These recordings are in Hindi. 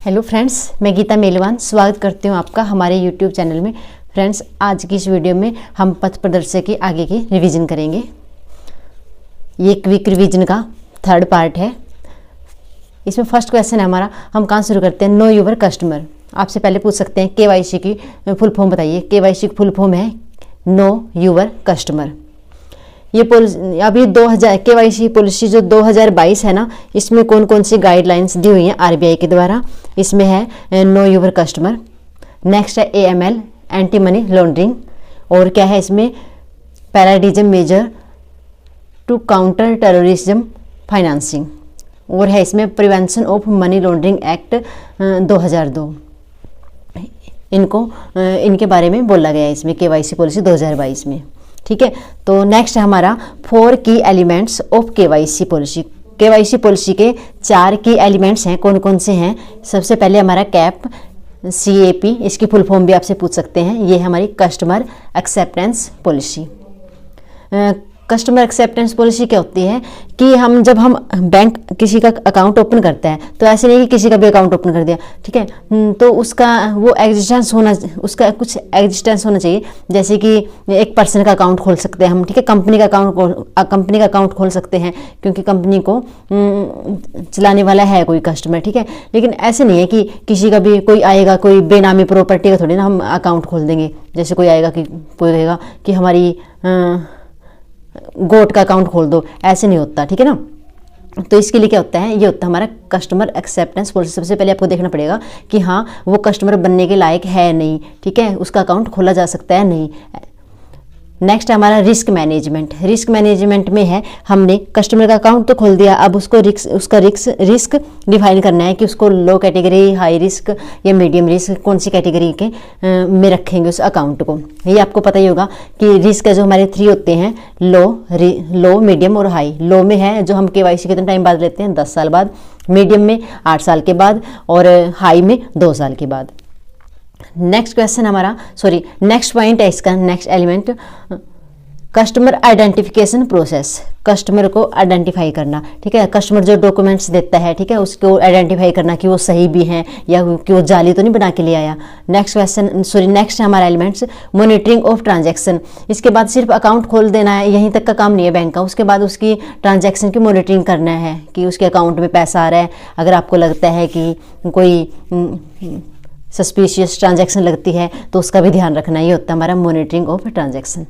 हेलो फ्रेंड्स, मैं गीता मेलवान स्वागत करती हूँ आपका हमारे यूट्यूब चैनल में। फ्रेंड्स, आज की इस वीडियो में हम पथ प्रदर्शक की आगे की रिवीजन करेंगे। ये क्विक रिवीजन का थर्ड पार्ट है। इसमें फर्स्ट क्वेश्चन है हमारा, हम कहाँ शुरू करते हैं। No your customer. आपसे पहले पूछ सकते हैं केवाईसी की फुल फॉर्म बताइए। केवाईसी की फुल फॉर्म है नो योर कस्टमर। ये पॉलिसी अभी 2000 केवाईसी पॉलिसी जो 2022 है ना, इसमें कौन कौन सी गाइडलाइंस दी हुई हैं आरबीआई के द्वारा। इसमें है नो योर कस्टमर। नेक्स्ट है एएमएल, एंटी मनी लॉन्ड्रिंग। और क्या है इसमें, paradigm measure to counter terrorism financing. और है इसमें prevention of money laundering act 2002। इनके बारे में बोला गया है इसमें केवाईसी पॉलिसी 2022 में। ठीक है, तो नेक्स्ट है हमारा 4 की elements of KYC policy. KYC policy के 4 की एलिमेंट्स हैं, कौन कौन से हैं। सबसे पहले हमारा कैप, CAP, इसकी फुल फॉर्म भी आपसे पूछ सकते हैं। ये है हमारी customer acceptance policy. Customer acceptance policy क्या होती है कि जब हम बैंक किसी का अकाउंट ओपन करता है, तो ऐसे नहीं कि किसी का भी अकाउंट ओपन कर दिया, ठीक है, तो उसका वो एग्जिस्टेंस होना, उसका कुछ एग्जिस्टेंस होना चाहिए। जैसे कि एक पर्सन का अकाउंट खोल सकते हैं हम, ठीक है, कंपनी का अकाउंट खोल सकते हैं क्योंकि कंपनी को चलाने वाला है कोई कस्टमर, ठीक है। लेकिन ऐसे नहीं है कि किसी का भी कोई आएगा, कोई बेनामी प्रॉपर्टी का थोड़ी ना हम अकाउंट खोल देंगे। जैसे कोई आएगा कि कोई कहेगा कि हमारी गोट का अकाउंट खोल दो, ऐसे नहीं होता, ठीक है ना। तो इसके लिए क्या होता है, ये होता है हमारा कस्टमर एक्सेप्टेंस पॉलिसी। सबसे पहले आपको देखना पड़ेगा कि हाँ वो कस्टमर बनने के लायक है नहीं, ठीक है, उसका अकाउंट खोला जा सकता है नहीं। नेक्स्ट है हमारा रिस्क मैनेजमेंट। रिस्क मैनेजमेंट में है, हमने कस्टमर का अकाउंट तो खोल दिया, अब उसको उसका रिस्क डिफाइन करना है कि उसको लो कैटेगरी, हाई रिस्क या मीडियम रिस्क, कौन सी कैटेगरी के में रखेंगे उस अकाउंट को। ये आपको पता ही होगा कि रिस्क है जो हमारे 3 होते हैं, लो, मीडियम और हाई। लो में है जो हम केवाईसी कितने टाइम बाद लेते हैं, 10 साल बाद। मीडियम में 8 साल के बाद, और हाई में 2 साल के बाद। नेक्स्ट क्वेश्चन हमारा, नेक्स्ट पॉइंट है इसका, next element customer identification process. Customer को आइडेंटिफाई करना, ठीक है, कस्टमर जो डॉक्यूमेंट्स देता है, ठीक है, उसको आइडेंटिफाई करना कि वो सही भी हैं या कि वो जाली तो नहीं बना के ले आया। नेक्स्ट है हमारा एलिमेंट्स मॉनिटरिंग ऑफ ट्रांजैक्शन। इसके बाद सिर्फ अकाउंट खोल देना है, यहीं तक का काम नहीं है बैंक का। उसके बाद उसकी ट्रांजैक्शन की मॉनिटरिंग करना है कि उसके अकाउंट में पैसा आ रहा है। अगर आपको लगता है कि कोई सस्पिशियस ट्रांजैक्शन लगती है तो उसका भी ध्यान रखना। ये होता है हमारा मॉनिटरिंग ऑफ ट्रांजैक्शन।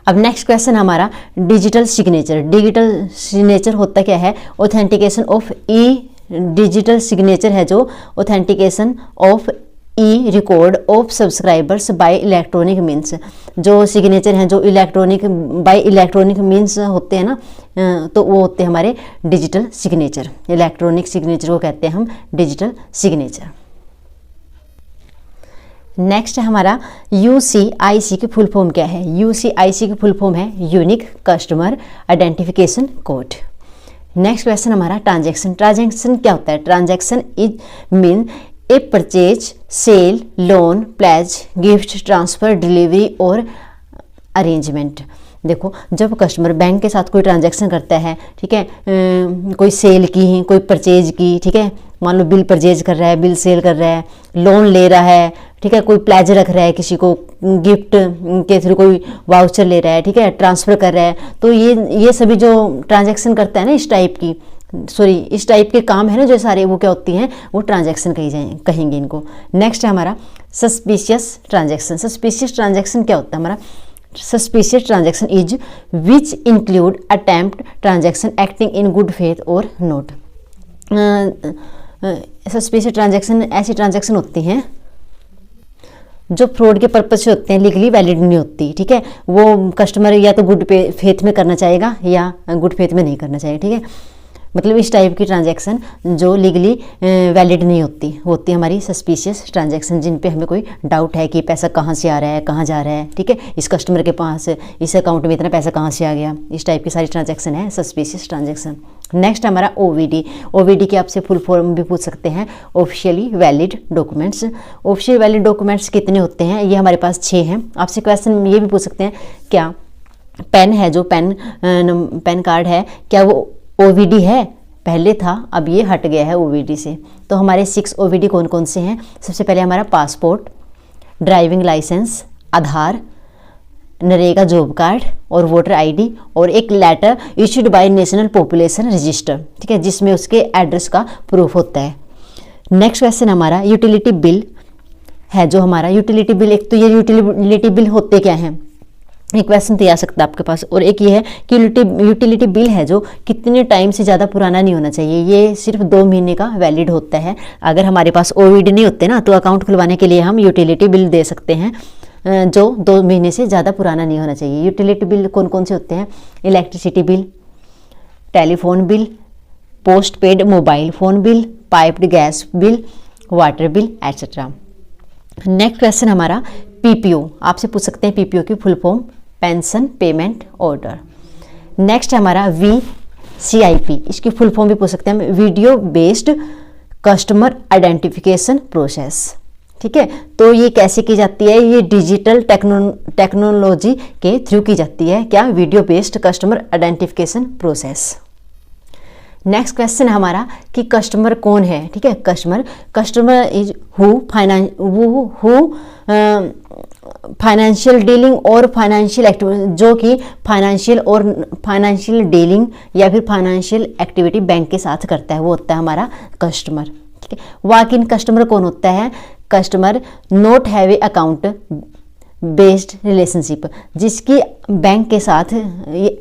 अब नेक्स्ट क्वेश्चन हमारा डिजिटल सिग्नेचर। डिजिटल सिग्नेचर होता क्या है, ऑथेंटिकेशन ऑफ डिजिटल सिग्नेचर है जो authentication of record of subscribers bye electronic means. जो सिग्नेचर हैं जो बाय इलेक्ट्रॉनिक मीन्स होते हैं ना, तो वो होते हैं हमारे डिजिटल सिग्नेचर। इलेक्ट्रॉनिक सिग्नेचर को कहते हैं हम डिजिटल सिग्नेचर। नेक्स्ट है हमारा UCIC की फुल फॉर्म क्या है। UCIC की फुल फॉर्म है unique customer identification code. Next question हमारा ट्रांजैक्शन। ट्रांजैक्शन क्या होता है। Transaction is mean a purchase, sale, loan, pledge, gift, transfer, delivery और अरेंजमेंट। देखो, जब कस्टमर बैंक के साथ कोई ट्रांजैक्शन करता है, ठीक है, कोई सेल की, कोई परचेज की, ठीक है, मान लो बिल परचेज कर रहा है, बिल सेल कर रहा है, लोन ले रहा है, ठीक है, कोई प्लेज रख रहा है, किसी को गिफ्ट के थ्रू कोई वाउचर ले रहा है, ठीक है, ट्रांसफ़र कर रहा है, तो ये सभी जो ट्रांजैक्शन करता है ना, इस टाइप के काम है ना जो सारे, वो क्या होती हैं, वो ट्रांजैक्शन कहेंगे इनको। नेक्स्ट है हमारा सस्पिशियस ट्रांजैक्शन। सस्पिशियस ट्रांजैक्शन क्या होता है हमारा। Suspicious transaction is which include attempt transaction acting in good faith or not। Suspicious transaction ऐसी ट्रांजैक्शन होती हैं जो फ्रॉड के पर्पज से होते हैं, लीगली वैलिड नहीं होती, ठीक है। वो कस्टमर या तो गुड फेथ में करना चाहेगा या गुड फेथ में नहीं करना चाहेगा, ठीक है। मतलब इस टाइप की ट्रांजैक्शन जो लीगली वैलिड नहीं होती हमारी सस्पिशियस ट्रांजैक्शन, जिन पे हमें कोई डाउट है कि पैसा कहाँ से आ रहा है, कहाँ जा रहा है, ठीक है, इस कस्टमर के पास इस अकाउंट में इतना पैसा कहाँ से आ गया। इस टाइप की सारी ट्रांजैक्शन है सस्पिशियस ट्रांजैक्शन। नेक्स्ट हमारा OVD की आपसे फुल फॉर्म भी पूछ सकते हैं, officially valid documents. Official valid documents कितने होते हैं, ये हमारे पास 6 हैं। आपसे क्वेश्चन ये भी पूछ सकते हैं, क्या पेन है, जो पेन कार्ड है, क्या वो OVD है पहले था, अब ये हट गया है ओवीडी से। तो हमारे 6 ओवीडी कौन कौन से हैं? सबसे पहले हमारा passport, driving licence, Aadhaar, NREGA job card और वोटर आईडी, और एक letter issued by national population register, ठीक है, जिसमें उसके एड्रेस का प्रूफ होता है। नेक्स्ट क्वेश्चन हमारा यूटिलिटी बिल है। जो हमारा यूटिलिटी बिल, एक तो ये यूटिलिटी बिल होते क्या हैं, एक क्वेश्चन तो आ सकता है आपके पास, और एक ये है कि यूटिलिटी बिल है जो कितने टाइम से ज़्यादा पुराना नहीं होना चाहिए। ये सिर्फ 2 महीने का वैलिड होता है। अगर हमारे पास ओवीडी नहीं होते ना, तो अकाउंट खुलवाने के लिए हम यूटिलिटी बिल दे सकते हैं जो 2 महीने से ज़्यादा पुराना नहीं होना चाहिए। यूटिलिटी बिल कौन कौन से होते हैं? Electricity bill, telephone bill, post paid mobile phone bill, piped gas bill, water bill etcetera. Next question हमारा पीपीओ, आपसे पूछ सकते हैं पीपीओ की full form, pension payment order. Next हमारा वीसीआईपी, इसकी फुल फॉर्म भी पूछ सकते हैं हम, video based customer identification process, ठीक है। तो ये कैसे की जाती है? ये डिजिटल टेक्नोलॉजी के थ्रू की जाती है। क्या? Video based customer identification process. Next question हमारा कि कस्टमर कौन है, ठीक है। Customer is who financial dealing और फाइनेंशियल एक्टिविटी, जो कि फाइनेंशियल डीलिंग या फिर फाइनेंशियल एक्टिविटी बैंक के साथ करता है, वो होता है हमारा कस्टमर, ठीक है। वॉक इन कस्टमर कौन होता है? Customer not have a account based relationship, जिसकी बैंक के साथ, ये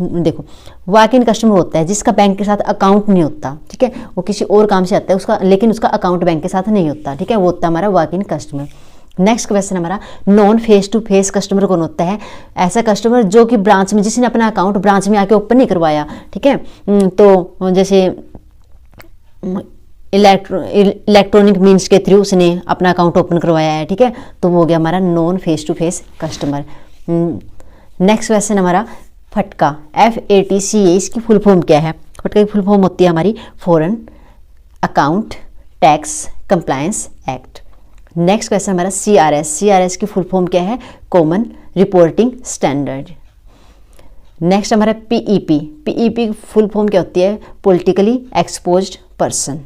देखो, वॉक इन कस्टमर होता है जिसका बैंक के साथ अकाउंट नहीं होता, ठीक है, वो किसी और काम से आता है उसका, लेकिन उसका अकाउंट बैंक के साथ नहीं होता, ठीक है, वो होता है हमारा walk in customer. Next question हमारा non face to face customer कौन होता है? ऐसा कस्टमर जो कि ब्रांच में, जिसने अपना अकाउंट ब्रांच में आके ओपन नहीं करवाया, ठीक है, तो जैसे इलेक्ट्रॉनिक मीन्स के थ्रू उसने अपना अकाउंट ओपन करवाया है, ठीक है, तो वो हो गया हमारा non face to face customer. Next question हमारा फटका, FATCA, इसकी फुल फॉर्म क्या है? फटका की फुल फॉर्म होती है हमारी foreign account tax compliance act. Next question हमारा CRS की फुल फॉर्म क्या है? Common reporting standard. नेक्स्ट हमारा PEP की फुल फॉर्म क्या होती है? Politically exposed person.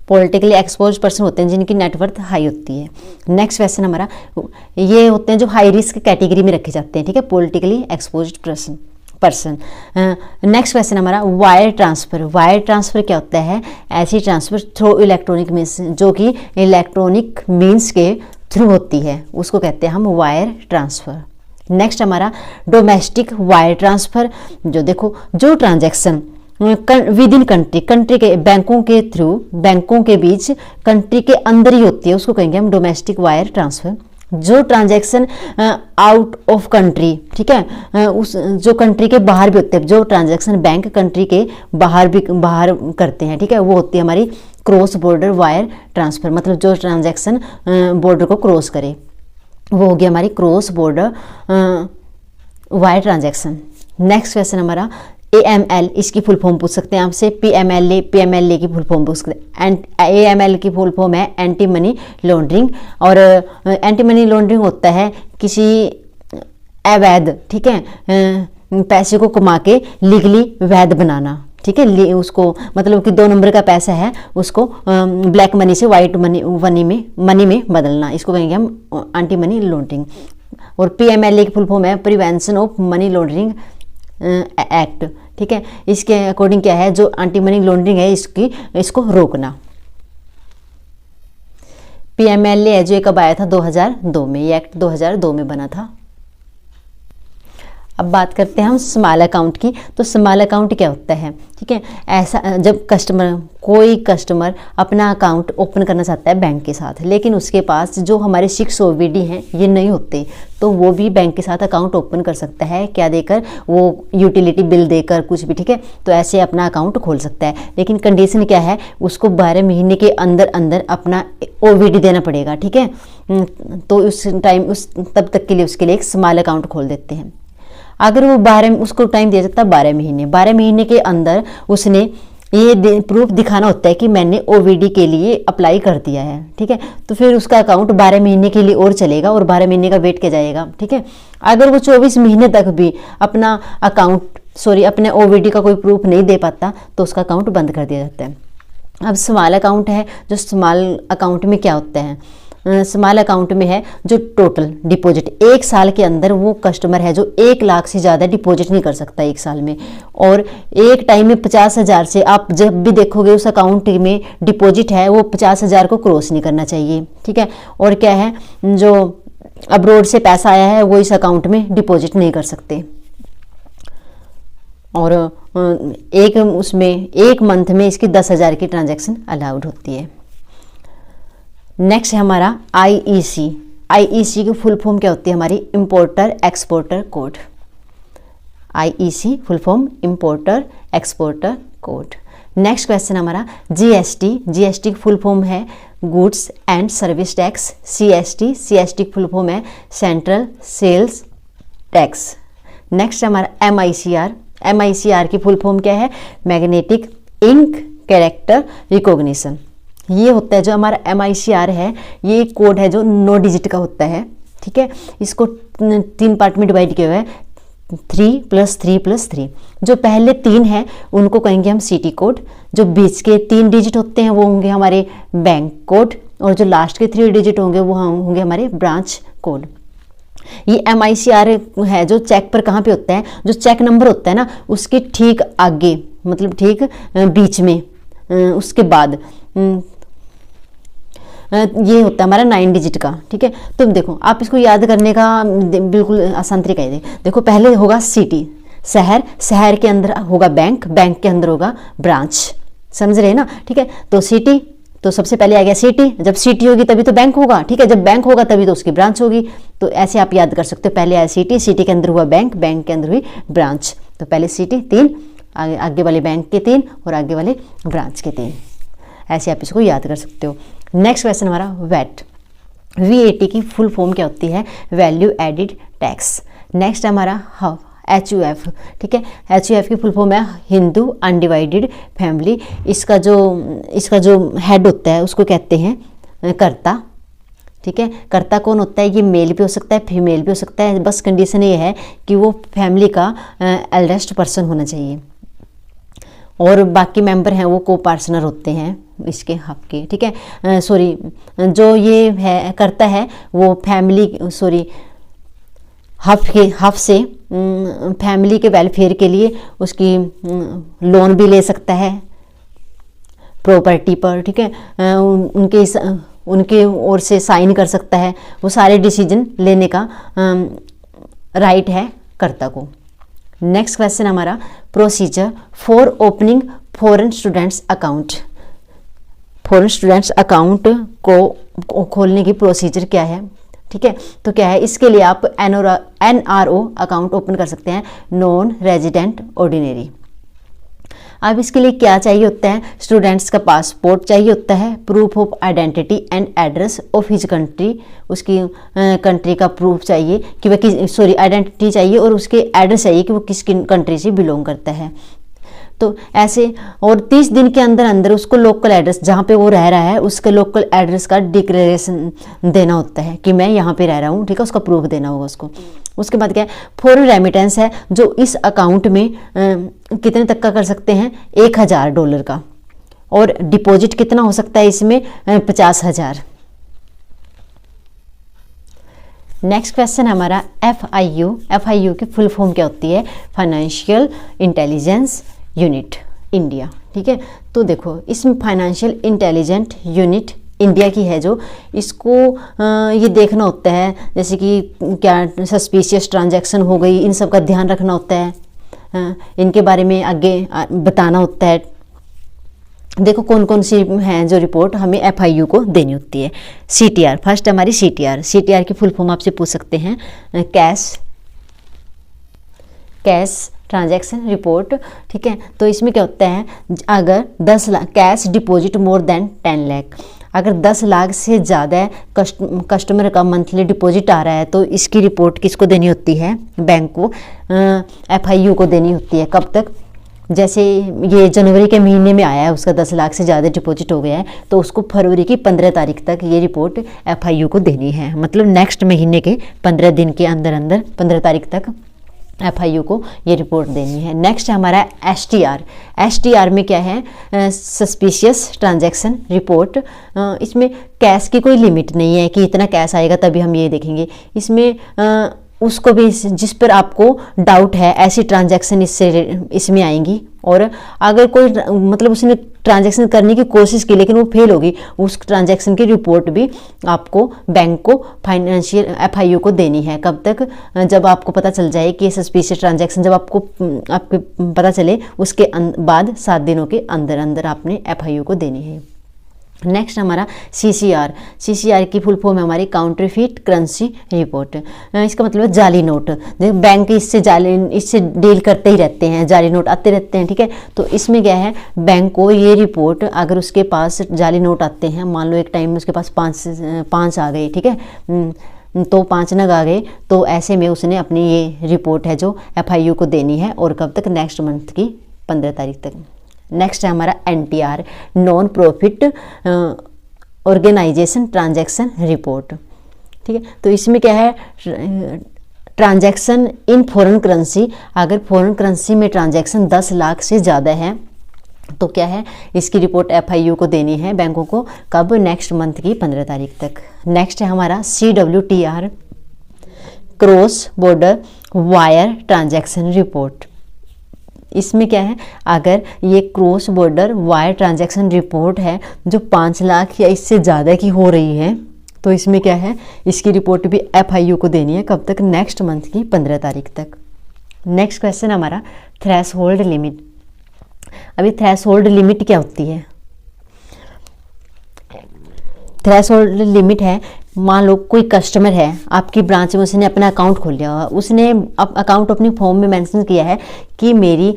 Politically expose person होते हैं जिनकी नेटवर्थ हाई होती है। नेक्स्ट क्वेश्चन हमारा, ये होते हैं जो हाई रिस्क कैटेगरी में रखे जाते हैं, ठीक है, politically expose person. Next question हमारा वायर ट्रांसफ़र क्या होता है? ऐसी ट्रांसफ़र थ्रू इलेक्ट्रॉनिक मीन्स, जो कि इलेक्ट्रॉनिक मीन्स के थ्रू होती है, उसको कहते हैं हम वायर ट्रांसफ़र। नेक्स्ट हमारा डोमेस्टिक वायर ट्रांसफ़र, जो देखो, जो ट्रांजैक्शन विद इन कंट्री के बैंकों के थ्रू, बैंकों के बीच कंट्री के अंदर ही होती है, उसको कहेंगे हम डोमेस्टिक वायर ट्रांसफ़र। जो ट्रांजैक्शन आउट ऑफ कंट्री, ठीक है, उस जो कंट्री के बाहर भी होते हैं, जो ट्रांजैक्शन बैंक कंट्री के बाहर करते हैं, ठीक है, वो होती है हमारी क्रॉस बॉर्डर वायर ट्रांसफ़र। मतलब जो ट्रांजैक्शन बॉर्डर को क्रॉस करे, वो हो गया हमारी cross border wire transaction. Next question हमारा AML, इसकी फुल फॉर्म पूछ सकते हैं आपसे। PMLA की फुल फॉर्म पूछ सकते हैं। AML की फुल फॉर्म है एंटी मनी लॉन्ड्रिंग, और एंटी मनी लॉन्ड्रिंग होता है किसी अवैध, ठीक है, पैसे को कमा के लीगली वैध बनाना, ठीक है, उसको मतलब कि 2 नंबर का पैसा है उसको ब्लैक मनी से वाइट मनी में बदलना, इसको कहेंगे हम एंटी मनी लॉन्ड्रिंग। और PMLA की फुल फॉर्म है prevention of money laundering act, ठीक है, इसके अकॉर्डिंग क्या है, जो एंटी मनी लॉन्ड्रिंग है इसको रोकना। PMLA है जो कब आया था? 2002 में, ये एक्ट 2002 में बना था। अब बात करते हैं हम स्मॉल अकाउंट की। तो स्मॉल अकाउंट क्या होता है, ठीक है, ऐसा जब कोई कस्टमर अपना अकाउंट ओपन करना चाहता है बैंक के साथ, लेकिन उसके पास जो हमारे 6 OVD हैं ये नहीं होते, तो वो भी बैंक के साथ अकाउंट ओपन कर सकता है। क्या देकर? वो यूटिलिटी बिल देकर, कुछ भी, ठीक है, तो ऐसे अपना अकाउंट खोल सकता है। लेकिन कंडीशन क्या है? उसको 12 महीने के अंदर अपना OVD देना पड़ेगा, ठीक है, तो तब तक के लिए उसके लिए एक स्मॉल अकाउंट खोल देते हैं। अगर वो उसको टाइम दिया जाता है 12 महीने के अंदर उसने ये प्रूफ दिखाना होता है कि मैंने OVD के लिए अप्लाई कर दिया है, ठीक है, तो फिर उसका अकाउंट 12 महीने के लिए और चलेगा और 12 महीने का वेट किया जाएगा, ठीक है। अगर वो 24 महीने तक भी अपना अकाउंट सॉरी अपने ओवीडी का कोई प्रूफ नहीं दे पाता तो उसका अकाउंट बंद कर दिया जाता है। अब स्मॉल अकाउंट है, जो स्मॉल अकाउंट में क्या होता है, स्मॉल अकाउंट में है जो टोटल डिपॉजिट 1 साल के अंदर वो कस्टमर है जो 1 लाख से ज़्यादा डिपॉजिट नहीं कर सकता 1 साल में, और एक टाइम में 50,000 से आप जब भी देखोगे उस अकाउंट में डिपॉजिट है वो 50,000 को क्रॉस नहीं करना चाहिए, ठीक है। और क्या है, जो अब्रॉड से पैसा आया है वो इस अकाउंट में डिपॉजिट नहीं कर सकते, और एक मंथ में इसकी 10,000 की ट्रांजैक्शन अलाउड होती है। नेक्स्ट है हमारा आईईसी। आईईसी की फुल फॉर्म क्या होती है हमारी, importer exporter code. IEC full form importer exporter code. Next question हमारा जीएसटी। जीएसटी की फुल फॉर्म है goods and service tax. CST. CST की फुल फॉर्म है सेंट्रल सेल्स टैक्स। नेक्स्ट हमारा एमआईसीआर। एमआईसीआर की फुल फॉर्म क्या है, मैग्नेटिक इंक कैरेक्टर रिकॉग्निशन। ये होता है जो हमारा एमआईसीआर है, ये कोड है जो 9 डिजिट का होता है, ठीक है। इसको 3 पार्ट में डिवाइड किया हुआ है, 3+3+3। जो पहले 3 हैं उनको कहेंगे हम सिटी कोड, जो बीच के 3 डिजिट होते हैं वो होंगे हमारे बैंक कोड, और जो लास्ट के 3 डिजिट होंगे वो होंगे हमारे ब्रांच कोड। ये एमआईसीआर है जो चेक पर कहाँ पे होता है, जो चेक नंबर होता है ना उसके ठीक आगे, मतलब ठीक बीच में, उसके बाद ये होता है हमारा 9 डिजिट का, ठीक है। तुम देखो आप इसको याद करने का बिल्कुल आसान तरीका है। देखो पहले होगा सिटी, शहर, शहर के अंदर होगा बैंक, बैंक के अंदर होगा ब्रांच, समझ रहे हैं ना, ठीक है। तो सिटी, तो सबसे पहले आ गया सिटी, जब सिटी होगी तभी तो बैंक होगा, ठीक है। जब बैंक होगा तभी तो उसकी ब्रांच होगी, तो ऐसे आप याद कर सकते हो। पहले आया सिटी, सिटी के अंदर हुआ बैंक, बैंक के अंदर हुई ब्रांच, तो पहले सिटी 3, आगे वाले बैंक के 3 और आगे वाले ब्रांच के 3, ऐसे आप इसको याद कर सकते हो। नेक्स्ट क्वेश्चन हमारा वैट। वीएटी की फुल फॉर्म क्या होती है, वैल्यू एडिड टैक्स। नेक्स्ट हमारा हाउ, HUF, ठीक है। HUF की फुल फॉर्म है हिंदू अनडिवाइडेड फैमिली। इसका जो हेड होता है उसको कहते हैं कर्ता, ठीक है। कर्ता कौन होता है, ये मेल भी हो सकता है फीमेल भी हो सकता है, बस कंडीशन ये है कि वो फैमिली का एल्डेस्ट पर्सन होना चाहिए, और बाकी मेंबर हैं वो को पार्टनर होते हैं इसके हक के, ठीक है। सॉरी, जो ये है करता है वो फैमिली, सॉरी हफ से फैमिली के वेलफेयर के लिए उसकी लोन भी ले सकता है प्रॉपर्टी पर, ठीक है। उनके ओर से साइन कर सकता है, वो सारे डिसीजन लेने का राइट है कर्ता को। नेक्स्ट क्वेश्चन हमारा procedure for opening foreign students account. Foreign students account को खोलने की प्रोसीजर क्या है, ठीक है। तो क्या है, इसके लिए आप NRO अकाउंट ओपन कर सकते हैं, नॉन रेजिडेंट ऑर्डिनरी। अब इसके लिए क्या चाहिए होता है, स्टूडेंट्स का पासपोर्ट चाहिए होता है, proof of identity and address of his country, उसकी कंट्री का प्रूफ चाहिए कि वह किस, सॉरी आइडेंटिटी चाहिए और उसके एड्रेस चाहिए कि वो किस कंट्री से बिलोंग करता है। तो ऐसे, और 30 दिन के अंदर अंदर उसको लोकल एड्रेस जहाँ पे वो रह रहा है उसके लोकल एड्रेस का डिक्लेरेशन देना होता है कि मैं यहाँ पे रह रहा हूँ, ठीक है, उसका प्रूफ देना होगा उसको। उसके बाद क्या है, फॉरेन रेमिटेंस है जो इस अकाउंट में कितने तक का कर सकते हैं, $1,000 का, और डिपॉजिट कितना हो सकता है इसमें, 50,000। नेक्स्ट क्वेश्चन हमारा FIU। FIU की फुल फॉर्म क्या होती है, फाइनेंशियल इंटेलिजेंस यूनिट इंडिया, ठीक है। तो देखो इसमें फाइनेंशियल इंटेलिजेंट यूनिट इंडिया की है जो, इसको ये देखना होता है जैसे कि क्या सस्पिशियस ट्रांजैक्शन हो गई, इन सब का ध्यान रखना होता है, इनके बारे में आगे बताना होता है। देखो कौन कौन सी हैं जो रिपोर्ट हमें FIU को देनी होती है। CTR, फर्स्ट हमारी CTR की फुल फॉर्म आपसे पूछ सकते हैं, कैश ट्रांजैक्शन रिपोर्ट, ठीक है। तो इसमें क्या होता है, अगर 10 lakh cash deposit more than 10 lakh, अगर 10 लाख से ज़्यादा कस्टमर का मंथली डिपॉजिट आ रहा है तो इसकी रिपोर्ट किसको देनी होती है, बैंक को, FIU को देनी होती है। कब तक, जैसे ये जनवरी के महीने में आया है, उसका 10 लाख से ज़्यादा डिपॉजिट हो गया है तो उसको फरवरी की 15 तारीख तक ये रिपोर्ट FIU को देनी है, मतलब नेक्स्ट महीने के 15 दिन के अंदर अंदर 15 तारीख तक FIU को ये रिपोर्ट देनी है। नेक्स्ट है हमारा STR। STR में क्या है, सस्पिशियस ट्रांजैक्शन रिपोर्ट। इसमें कैश की कोई लिमिट नहीं है कि इतना कैश आएगा तभी हम ये देखेंगे। इसमें उसको भी जिस पर आपको डाउट है ऐसी ट्रांजैक्शन इसमें आएंगी, और अगर कोई मतलब उसने ट्रांजैक्शन करने की कोशिश की लेकिन वो फेल होगी, उस ट्रांजैक्शन की रिपोर्ट भी आपको बैंक को फाइनेंशियल FIU को देनी है। कब तक, जब आपको पता चल जाए कि सस्पिशियस ट्रांजैक्शन, जब आपको पता चले उसके बाद 7 दिनों के अंदर अंदर आपने FIU को देनी है। नेक्स्ट हमारा CCR की फुल फॉर्म है हमारी काउंटरफीट करेंसी रिपोर्ट। इसका मतलब है जाली नोट। बैंक इससे डील करते ही रहते हैं, जाली नोट आते रहते हैं, ठीक है। तो इसमें क्या है, बैंक को ये रिपोर्ट, अगर उसके पास जाली नोट आते हैं, मान लो एक टाइम में उसके पास पाँच आ गए, ठीक है, तो 5 नग आ गए, तो ऐसे में उसने अपनी ये रिपोर्ट है जो FIU को देनी है, और कब तक, नेक्स्ट मंथ की 15 तारीख तक। नेक्स्ट है हमारा NTR, non profit organisation transaction report, ठीक है। तो इसमें क्या है, ट्रांजैक्शन इन फॉरेन करेंसी, अगर फॉरेन करेंसी में ट्रांजैक्शन 10 लाख से ज़्यादा है तो क्या है, इसकी रिपोर्ट FIU को देनी है बैंकों को, कब, नेक्स्ट मंथ की 15 तारीख तक। नेक्स्ट है हमारा CWTR, cross border wire transaction report. इसमें क्या है, अगर ये cross border wire transaction report है जो 5 लाख या इससे ज़्यादा की हो रही है, तो इसमें क्या है, इसकी रिपोर्ट भी FIU को देनी है, कब तक, नेक्स्ट मंथ की 15 तारीख तक। नेक्स्ट क्वेश्चन हमारा थ्रेशोल्ड लिमिट। अभी थ्रेशोल्ड लिमिट क्या होती है? थ्रेशोल्ड लिमिट है, मान लो कोई कस्टमर है आपकी ब्रांच में, उसने अपना अकाउंट खोल लिया, उसने अकाउंट अपनी फॉर्म में मेंशन किया है कि मेरी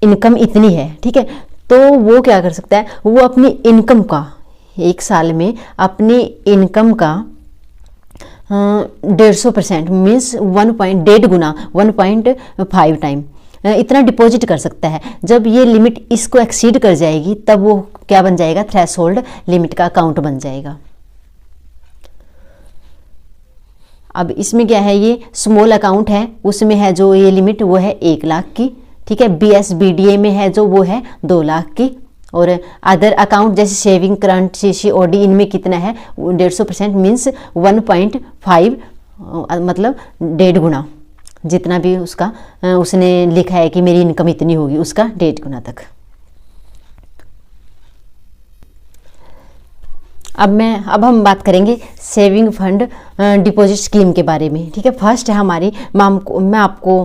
इनकम इतनी है, ठीक है। तो वो क्या कर सकता है, वो अपनी इनकम का, एक साल में अपनी इनकम का 150% मीन्स 1.5 गुना 1.5 टाइम इतना डिपॉजिट कर सकता है। जब ये लिमिट इसको एक्सीड कर जाएगी तब वो क्या बन जाएगा, थ्रेशोल्ड लिमिट का अकाउंट बन जाएगा। अब इसमें क्या है, ये स्मॉल अकाउंट है, उसमें है जो ये लिमिट वो है 1 लाख की, ठीक है। BSBDA में है जो वो है 2 लाख की, और अदर अकाउंट जैसे सेविंग, करंट, CC, OD, इनमें कितना है 150% मीन्स 1.5 मतलब 1.5 गुना, जितना भी उसका उसने लिखा है कि मेरी इनकम इतनी होगी उसका 1.5 गुना तक। अब हम बात करेंगे सेविंग फंड डिपॉजिट स्कीम के बारे में, ठीक है। फर्स्ट है हमारी, मैं आपको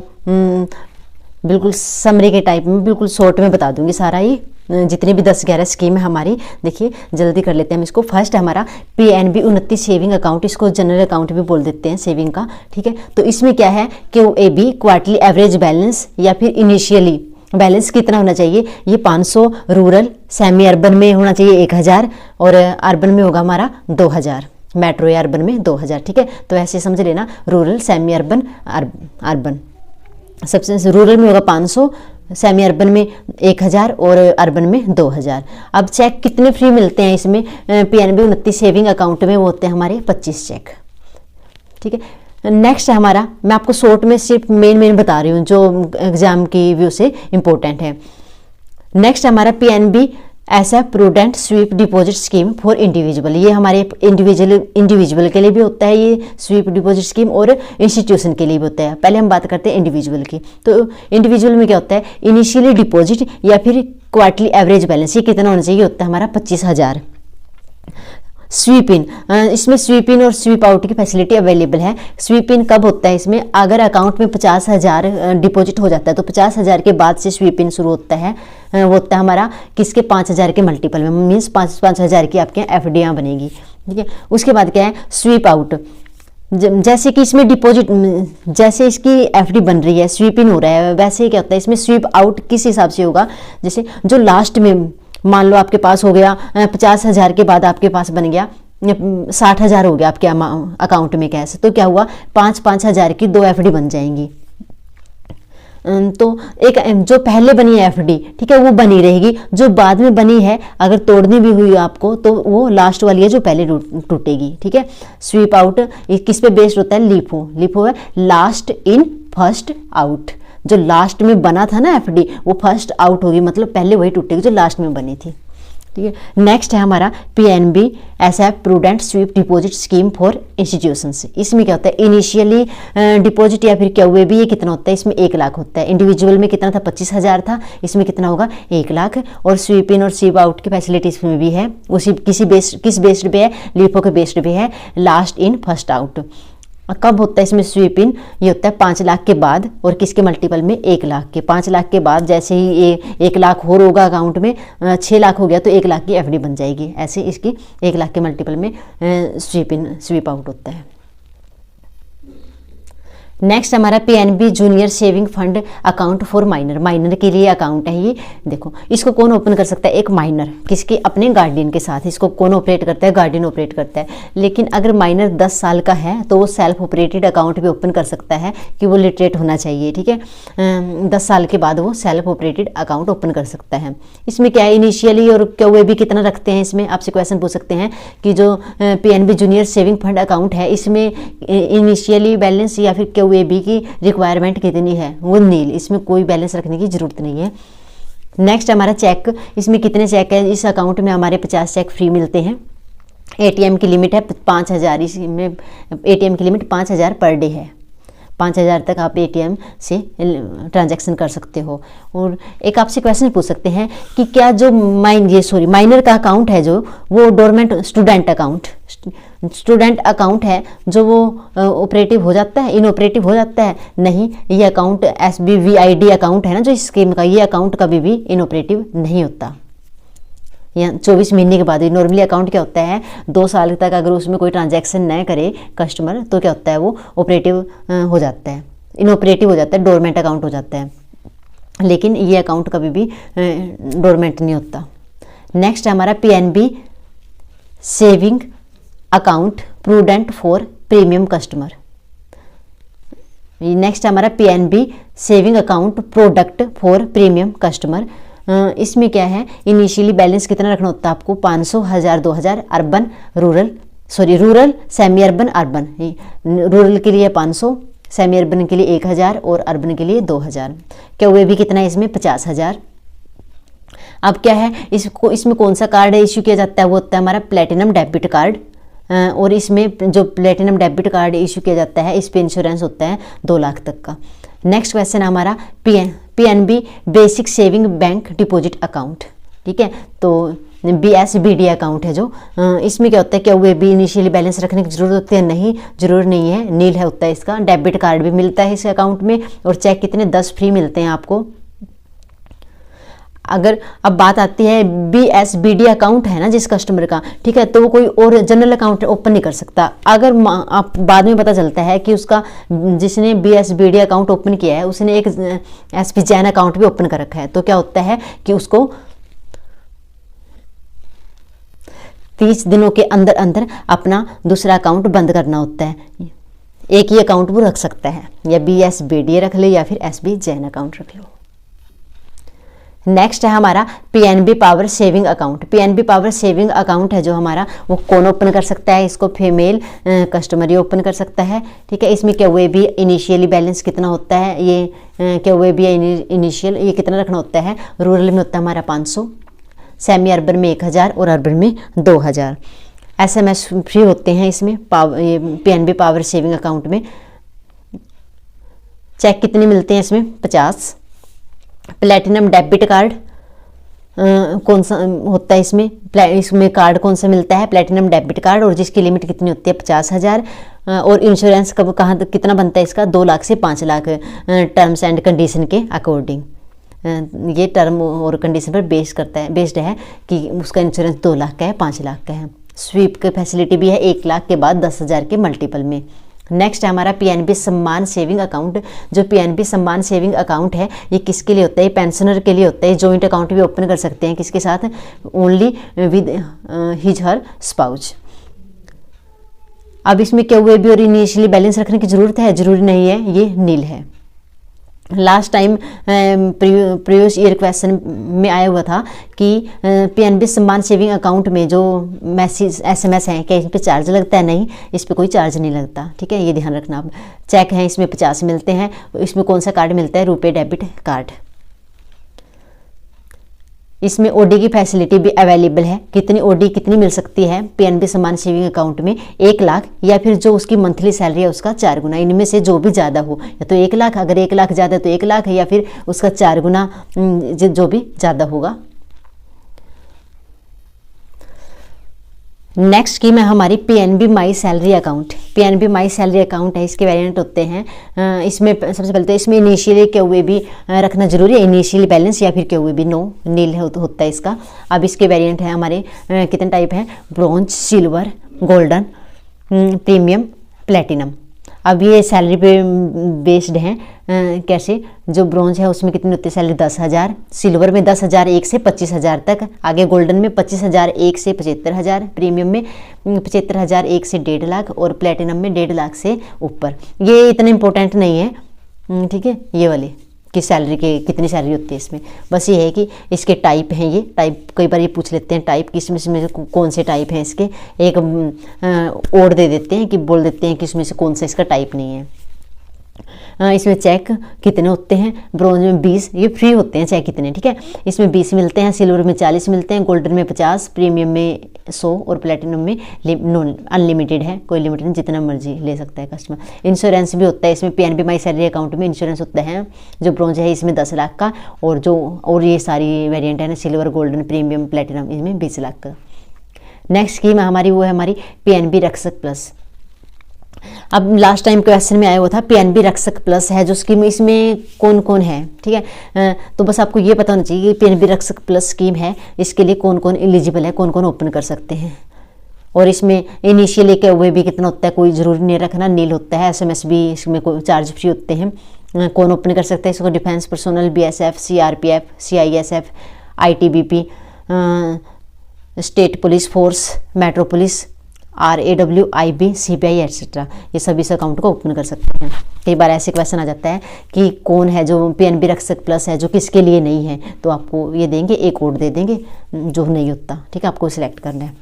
बिल्कुल समरी के टाइप में बिल्कुल शॉर्ट में बता दूंगी सारा, ये जितनी भी 10-11 स्कीम है हमारी, देखिए जल्दी कर लेते हैं हम इसको। फर्स्ट है हमारा PNB 29 सेविंग अकाउंट, इसको जनरल अकाउंट भी बोल देते हैं सेविंग का, ठीक है। तो इसमें क्या है, QAB क्वार्टरली एवरेज बैलेंस या फिर इनिशियली बैलेंस कितना होना चाहिए, ये 500, रूरल सेमी अर्बन में होना चाहिए 1000, और अर्बन में होगा हमारा 2000, मेट्रो या अर्बन में 2000, ठीक है। तो ऐसे समझ लेना, रूरल, सेमी अर्बन, अर्बन। सबसे रूरल में होगा 500, सेमी अर्बन में 1000 और अर्बन में 2000। अब चेक कितने फ्री मिलते हैं इसमें, PNB 29 सेविंग अकाउंट में वो होते हैं हमारे 25 चेक, ठीक है। नेक्स्ट है हमारा, मैं आपको शॉर्ट में सिर्फ मेन बता रही हूँ जो एग्जाम की व्यू से इम्पोर्टेंट है। नेक्स्ट हमारा PNB ऐसा prudent sweep deposit scheme for individual, ये हमारे इंडिविजुअल के लिए भी होता है ये स्वीप डिपॉजिट स्कीम, और इंस्टीट्यूशन के लिए भी होता है। पहले हम बात करते हैं इंडिविजुअल की। तो इंडिविजुअल में क्या होता है, इनिशियली डिपॉजिट या फिर क्वार्टरली एवरेज बैलेंस, ये कितना होना चाहिए, होता है हमारा 25,000। स्वीप इन, इसमें स्वीप इन और स्वीप आउट की फैसिलिटी अवेलेबल है। स्वीप इन कब होता है, इसमें अगर अकाउंट में 50,000 डिपॉजिट हो जाता है तो 50,000 के बाद से स्वीप इन शुरू होता है, वो होता है हमारा किसके, 5,000 के मल्टीपल में, मीन्स 5,000 की आपके FDयाँ बनेगी, ठीक है। उसके बाद क्या है, स्वीप आउट, जैसे कि इसमें डिपॉजिट, जैसे इसकी FD बन रही है, स्वीप इन हो रहा है, वैसे क्या होता है इसमें स्वीप आउट किस हिसाब से होगा, जैसे जो लास्ट में मान लो आपके पास हो गया 50,000 के बाद आपके पास बन गया 60,000 हो गया आपके अकाउंट में कैश, तो क्या हुआ, 5,000 की 2 FD बन जाएंगी। तो एक जो पहले बनी है एफडी, ठीक है, वो बनी रहेगी। जो बाद में बनी है अगर तोड़नी भी हुई आपको तो वो लास्ट वाली है जो पहले टूटेगी, ठीक है। स्वीप आउट किस पे बेस्ड होता है? लिफो। लिफो है लास्ट इन फर्स्ट आउट। जो लास्ट में बना था ना एफडी, वो फर्स्ट आउट होगी, मतलब पहले वही टूटेगी जो लास्ट में बनी थी, ठीक है। नेक्स्ट है हमारा PNB SF prudent sweep deposit scheme for institutions. इसमें क्या होता है? इनिशियली डिपॉजिट या फिर क्या हुए भी, ये कितना होता है? इसमें 1 लाख होता है। इंडिविजुअल में कितना था? 25,000 था। इसमें कितना होगा? 1 लाख। और स्वीप इन और स्वीप आउट की फैसिलिटी इसमें भी है। उसी किस बेस्ड पे है? लिफो के बेस्ड पे है, लास्ट इन फर्स्ट आउट। कब होता है इसमें स्वीप इन? ये होता है 5 लाख के बाद, और किसके मल्टीपल में? 1 लाख के। 5 लाख के बाद जैसे ही ये 1 लाख और होगा अकाउंट में, 6 लाख हो गया तो 1 लाख की एफडी बन जाएगी। ऐसे इसकी 1 लाख के मल्टीपल में स्वीप इन स्वीप आउट होता है। नेक्स्ट हमारा PNB junior saving fund account for minor. Minor के लिए अकाउंट है ये। देखो इसको कौन ओपन कर सकता है? एक माइनर। किसके? अपने गार्डियन के साथ। इसको कौन ऑपरेट करता है? गार्डियन ऑपरेट करता है। लेकिन अगर माइनर 10 साल का है तो वो सेल्फ ऑपरेटेड अकाउंट भी ओपन कर सकता है, कि वो लिटरेट होना चाहिए, ठीक है। 10 साल के बाद वो सेल्फ ऑपरेटेड अकाउंट ओपन कर सकता है। इसमें क्या है? इनिशियली और क्या हुए भी कितना रखते हैं? इसमें आपसे क्वेश्चन पूछ सकते हैं कि जो PNB junior saving fund account है, इसमें इनिशियली बैलेंस या फिर क्या हुए भी की रिक्वायरमेंट कितनी है? वो नील। इसमें कोई बैलेंस रखने की जरूरत नहीं है। नेक्स्ट हमारा चेक। इसमें कितने चेक है? इस अकाउंट में हमारे 50 चेक फ्री मिलते हैं। एटीएम की लिमिट है 5,000। इसमें एटीएम की लिमिट 5,000 पर डे है। 5,000 तक आप एटीएम से ट्रांजैक्शन कर सकते हो। और एक आपसे क्वेश्चन पूछ सकते हैं कि क्या जो माइनर का अकाउंट है, जो वो डोरमेंट स्टूडेंट अकाउंट है, जो वो ऑपरेटिव हो जाता है, इनऑपरेटिव हो जाता है? नहीं। ये अकाउंट SBVID अकाउंट है ना जो इस स्कीम का, ये अकाउंट कभी भी इनऑपरेटिव नहीं होता। या 24 महीने के बाद। नॉर्मली अकाउंट क्या होता है? 2 साल तक अगर उसमें कोई ट्रांजैक्शन न करे कस्टमर तो क्या होता है? वो ऑपरेटिव हो जाता है, इनऑपरेटिव हो जाता है, डोरमेंट अकाउंट हो जाता है। लेकिन ये अकाउंट कभी भी डोरमेंट नहीं होता। नेक्स्ट हमारा PNB saving account prudent for premium customer. Next हमारा PNB saving account product for premium customer. इसमें क्या है? इनिशियली बैलेंस कितना रखना होता है आपको? 500, 1000, 2000। Rural semi urban urban. Rural के लिए 500, सेमी अर्बन के लिए 1000 और अर्बन के लिए 2000। क्या हुए भी कितना है इसमें? 50,000। अब क्या है? इसमें कौन सा कार्ड इश्यू किया जाता है? वो होता है हमारा प्लेटिनम डेबिट कार्ड। और इसमें जो प्लेटिनम डेबिट कार्ड इशू किया जाता है, इस पे इंश्योरेंस होता है 2 लाख तक का। नेक्स्ट क्वेश्चन हमारा PNB basic saving bank deposit account, ठीक है। तो BSBD अकाउंट है जो, इसमें क्या होता है? क्या हुए भी इनिशियली बैलेंस रखने की जरूरत होती है? नहीं, जरूर नहीं है, नील है होता है इसका। डेबिट कार्ड भी मिलता है इस अकाउंट में, और चेक कितने? 10 फ्री मिलते हैं आपको। अगर अब बात आती है BSBD अकाउंट है ना जिस कस्टमर का, ठीक है, तो वो कोई और जनरल अकाउंट ओपन नहीं कर सकता। अगर आप बाद में पता चलता है कि उसका जिसने BSBD अकाउंट ओपन किया है उसने एक SP जैन अकाउंट भी ओपन कर रखा है, तो क्या होता है कि उसको 30 दिनों के अंदर अंदर अपना दूसरा अकाउंट बंद करना होता है। एक ही अकाउंट वो रख सकता है, या BSBD रख ले या फिर SP जैन अकाउंट रख लो। नेक्स्ट है हमारा PNB power saving account. PNB power saving account है जो हमारा, वो कौन ओपन कर सकता है? इसको फीमेल कस्टमर ही ओपन कर सकता है, ठीक है। इसमें क्या हुए भी इनिशियली बैलेंस कितना होता है? ये क्या हुए भी इनिशियल ये कितना रखना होता है? रूरल में होता है हमारा 500, सेमी अर्बन में 1000 और अर्बन में 2000। SMS फ्री होते हैं इसमें पीएनबी पावर सेविंग अकाउंट में। चेक कितने मिलते हैं इसमें? 50। प्लेटिनम डेबिट कार्ड कौन सा होता है इसमें? इसमें कार्ड कौन सा मिलता है? प्लेटिनम डेबिट कार्ड, और जिसकी लिमिट कितनी होती है? 50,000। और इंश्योरेंस कब कहाँ कितना बनता है इसका? 2 लाख से 5 लाख टर्म्स एंड कंडीशन के अकॉर्डिंग। ये टर्म और कंडीशन पर बेस्ड है कि उसका इंश्योरेंस 2 लाख का है, 5 लाख का है। स्वीप की फैसिलिटी भी है 1 लाख के बाद 10,000 के मल्टीपल में। नेक्स्ट है हमारा पीएनबी सम्मान सेविंग अकाउंट। जो पीएनबी सम्मान सेविंग अकाउंट है ये किसके लिए होता है? पेंशनर के लिए होता है। जॉइंट अकाउंट भी ओपन कर सकते हैं, किसके साथ? Only with his her spouse. अब इसमें क्या हुए भी और इनिशियली बैलेंस रखने की जरूरत है? जरूरी नहीं है, ये नील है। Last time previous year question में आया हुआ था कि पीएनबी सम्मान सेविंग अकाउंट में जो मैसेज एसएमएस हैं क्या इस पर चार्ज लगता है? नहीं, इस पर कोई चार्ज नहीं लगता। ठीक है, ये ध्यान रखना। आप चेक हैं इसमें 50 मिलते हैं। इसमें कौन सा कार्ड मिलता है? RuPay debit card. इसमें ओडी की फैसिलिटी भी अवेलेबल है। कितनी ओडी कितनी मिल सकती है पीएनबी सम्मान सेविंग अकाउंट में? 1 लाख या फिर जो उसकी मंथली सैलरी है उसका 4 गुना, इनमें से जो भी ज़्यादा हो। या तो 1 लाख, अगर 1 लाख ज़्यादा तो 1 लाख, या फिर उसका 4 गुना जो भी ज़्यादा होगा। नेक्स्ट स्कीम है हमारी PNB my salary account. PNB my salary account है, इसके वेरिएंट होते हैं। इसमें सबसे पहले तो इसमें इनिशियली के हुए भी रखना जरूरी है, इनिशियली बैलेंस, या फिर के हुए भी नो नील होता है इसका। अब इसके वेरिएंट है हमारे कितने टाइप हैं? Bronze, silver, golden, premium, platinum. अब ये सैलरी पे बेस्ड हैं। कैसे? जो ब्रॉन्ज है उसमें कितनी होती है सैलरी? 10,000। सिल्वर में 10,000 1 से 25,000 तक। आगे गोल्डन में 25,000 1 से 75,000। प्रीमियम में 75,000 1 से 1.5 लाख। और प्लेटिनम में 1.5 लाख से ऊपर। ये इतना इंपॉर्टेंट नहीं है, ठीक है, ये वाले कि सैलरी के कितनी सैलरी होती है इसमें। बस ये है कि इसके टाइप हैं। ये टाइप कई बार ये पूछ लेते हैं टाइप किस में से कौन से टाइप हैं इसके। एक और दे देते हैं कि बोल देते हैं कि इसमें से कौन सा इसका टाइप नहीं है। इसमें चेक कितने होते हैं? ब्रॉन्ज में 20, ये फ्री होते हैं चेक कितने, ठीक है। इसमें 20 मिलते हैं, सिल्वर में 40 मिलते हैं, गोल्डन में 50, प्रीमियम में 100 और प्लेटिनम में अनलिमिटेड है, कोई लिमिट नहीं, जितना मर्जी ले सकता है कस्टमर। इंश्योरेंस भी होता है इसमें। पीएनबी माई सैलरी अकाउंट में इंश्योरेंस होता है। जो ब्रॉन्ज है इसमें 10 लाख का, और ये सारी वेरिएंट है ना, सिल्वर, गोल्डन, प्रीमियम, प्लेटिनम, इसमें 20 लाख का। नेक्स्ट स्कीम हमारी वो है हमारी पीएनबी रक्षक प्लस। अब लास्ट टाइम क्वेश्चन में आया हुआ था पीएनबी रक्षक प्लस है जो स्कीम, इसमें कौन कौन है, ठीक है। तो बस आपको ये पता होना चाहिए कि पीएनबी रक्षक प्लस स्कीम है, इसके लिए कौन कौन एलिजिबल है, कौन कौन ओपन कर सकते हैं। और इसमें इनिशियली के हुए भी कितना होता है, कोई ज़रूरी नहीं रखना, नील होता है। एसएमएस भी इसमें कोई चार्ज फ्री होते हैं। कौन ओपन कर सकता है इसको? Defence personnel, BSF, CRPF, CISF, ITBP, state police force, metro police, RAW, IB, CBI etcetera, ये सभी इस अकाउंट को ओपन कर सकते हैं। कई बार ऐसे क्वेश्चन आ जाता है कि कौन है जो पीएनबी रक्षक प्लस है जो किसके लिए नहीं है, तो आपको ये देंगे, एक कोड दे देंगे जो नहीं होता, ठीक है, आपको सिलेक्ट करना है।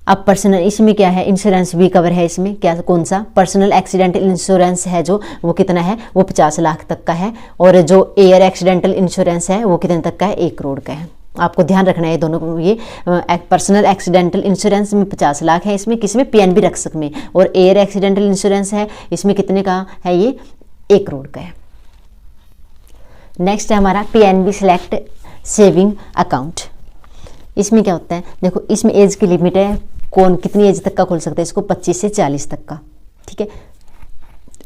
अब पर्सनल, इसमें क्या है, इंश्योरेंस भी कवर है इसमें। क्या, कौन सा? पर्सनल एक्सीडेंटल इंश्योरेंस है जो, वो कितना है? वो 50 लाख तक का है। और जो एयर एक्सीडेंटल इंश्योरेंस है वो कितने तक का है? 1 करोड़ का है। आपको ध्यान रखना है ये दोनों। ये पर्सनल एक्सीडेंटल इंश्योरेंस में 50 लाख है इसमें, किसमें? पीएनबी रक्षक में। और एयर एक्सीडेंटल इंश्योरेंस है इसमें कितने का है? ये 1 करोड़ का है। नेक्स्ट है हमारा पीएनबी सिलेक्ट सेविंग अकाउंट। इसमें क्या होता है? देखो, इसमें एज की लिमिट है, कौन कितनी एज तक का खोल सकता है इसको? 25 से 40 तक का, ठीक है।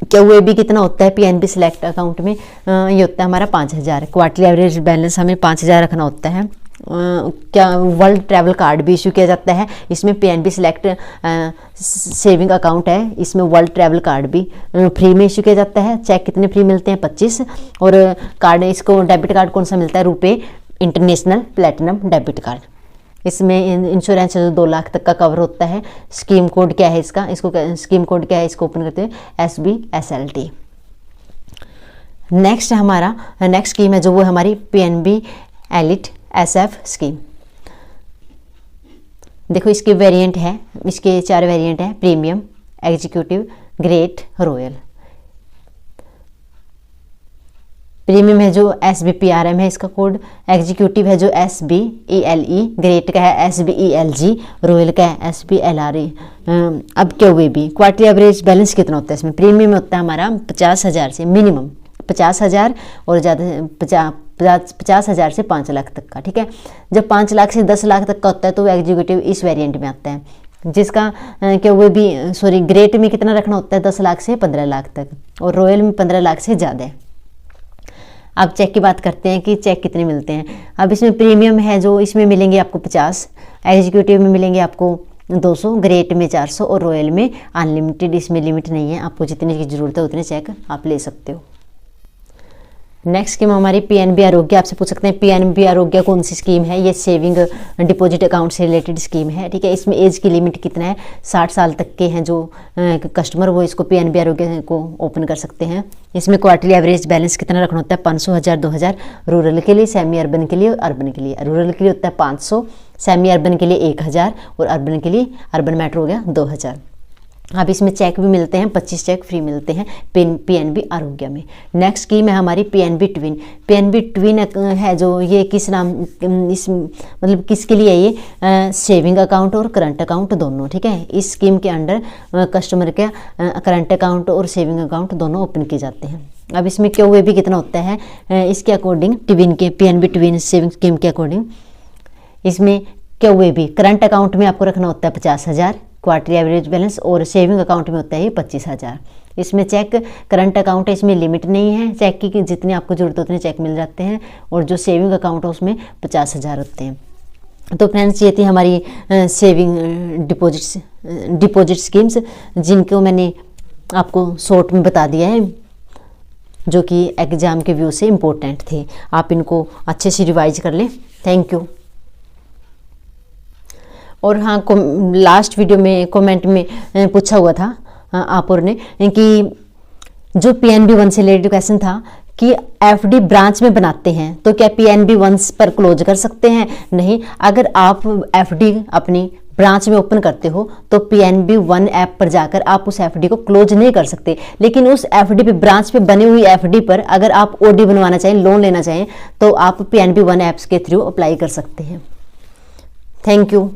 क्या वो भी कितना होता है पीएनबी सिलेक्ट अकाउंट में? ये होता है हमारा 5,000। क्वार्टरली एवरेज बैलेंस हमें 5,000 रखना होता है। क्या वर्ल्ड ट्रैवल कार्ड भी इशू किया जाता है इसमें। पीएनबी सिलेक्ट सेविंग अकाउंट है, इसमें वर्ल्ड ट्रैवल कार्ड भी फ्री में इशू किया जाता है। चेक कितने फ्री मिलते हैं? 25। और कार्ड, इसको डेबिट कार्ड कौन सा मिलता है? RuPay international platinum debit card. इसमें इंश्योरेंस 2 लाख तक का कवर होता है। स्कीम कोड क्या है इसका? इसको स्कीम कोड क्या है? इसको ओपन करते हैं, SBSLT। नेक्स्ट हमारा नेक्स्ट स्कीम है जो वो हमारी पीएनबी एलिट SF स्कीम। देखो, इसके वेरिएंट है, इसके 4 वेरिएंट है। Premium, executive, great, royal. Premium है जो SBPRM है इसका कोड। एग्जीक्यूटिव है जो SBELE, ग्रेट का है SBELG, रॉयल का है SBLRE। अब क्या हुए भी क्वार्टरली एवरेज बैलेंस कितना होता है इसमें? प्रीमियम होता है हमारा 50,000 से मिनिमम 50,000 और ज़्यादा 50,000 से 5 लाख तक का, ठीक है। जब 5 लाख से 10 लाख तक का होता है तो वो एग्जीक्यूटिव इस वेरिएंट में आता है। जिसका क्या हुए भी ग्रेट में कितना रखना होता है? 10 लाख से 15 लाख तक। और रॉयल में 15 लाख से ज़्यादा है। अब चेक की बात करते हैं कि चेक कितने मिलते हैं। अब इसमें प्रीमियम है जो, इसमें मिलेंगे आपको 50, एग्जीक्यूटिव में मिलेंगे आपको 200, ग्रेट में 400 और रॉयल में अनलिमिटेड। इसमें लिमिट नहीं है, आपको जितने की ज़रूरत है उतने चेक आप ले सकते हो। नेक्स्ट स्कीम हमारी पीएनबी आरोग्य। आपसे पूछ सकते हैं पीएनबी आरोग्य कौन सी स्कीम है। ये सेविंग डिपॉजिट अकाउंट से रिलेटेड स्कीम है, ठीक है। इसमें एज की लिमिट कितना है, 60 साल तक के हैं जो कस्टमर, वो इसको पीएनबी आरोग्य को ओपन कर सकते हैं। इसमें क्वार्टरली एवरेज बैलेंस कितना रखना होता है, 500, 1000, 2000 रूरल के लिए, सेमी अर्बन के लिए, अर्बन के लिए। रूरल के लिए होता है 500, सेमी अर्बन के लिए 1000 और अर्बन के लिए, अर्बन मैटर हो गया 2000। अब इसमें चेक भी मिलते हैं, 25 चेक फ्री मिलते हैं पीएनबी आरोग्य में। नेक्स्ट स्कीम है हमारी पीएनबी ट्विन। पीएनबी ट्विन है जो, ये किस नाम, इस मतलब किसके लिए है ये, सेविंग अकाउंट और करंट अकाउंट दोनों, ठीक है। इस स्कीम के अंडर कस्टमर के करंट अकाउंट और सेविंग अकाउंट दोनों ओपन किए जाते हैं। अब इसमें क्यों भी कितना होता है, इसके अकॉर्डिंग ट्विन के, पीएनबी ट्विन सेविंग स्कीम के अकॉर्डिंग इसमें क्यों भी करंट अकाउंट में आपको रखना होता है 50,000 क्वार्टरली एवरेज बैलेंस, और सेविंग अकाउंट में होता है 25,000। इसमें चेक करंट अकाउंट है, इसमें लिमिट नहीं है, चेक की जितनी आपको जरूरत उतने चेक मिल जाते हैं, और जो सेविंग अकाउंट है उसमें 50,000 होते हैं। तो फ्रेंड्स ये थी हमारी सेविंग डिपॉजिट स्कीम्स, जिनको मैंने आपको शॉर्ट में बता दिया है, जो कि एग्जाम के व्यू से इम्पोर्टेंट थे। आप इनको अच्छे से रिवाइज कर लें। Thank you. और हाँ, लास्ट वीडियो में कमेंट में पूछा हुआ था आप और ने कि जो पीएनबी 1 से रिलेटेड क्वेश्चन था कि एफडी ब्रांच में बनाते हैं तो क्या पीएनबी 1 पर क्लोज कर सकते हैं? नहीं, अगर आप एफडी अपनी ब्रांच में ओपन करते हो तो पीएनबी 1 ऐप पर जाकर आप उस एफडी को क्लोज नहीं कर सकते, लेकिन उस एफडी पे, ब्रांच पे बनी हुई एफडी पर अगर आप ओडी बनवाना चाहें, लोन लेना चाहें, तो आप पीएनबी 1 ऐप्स के थ्रू अप्लाई कर सकते हैं। Thank you.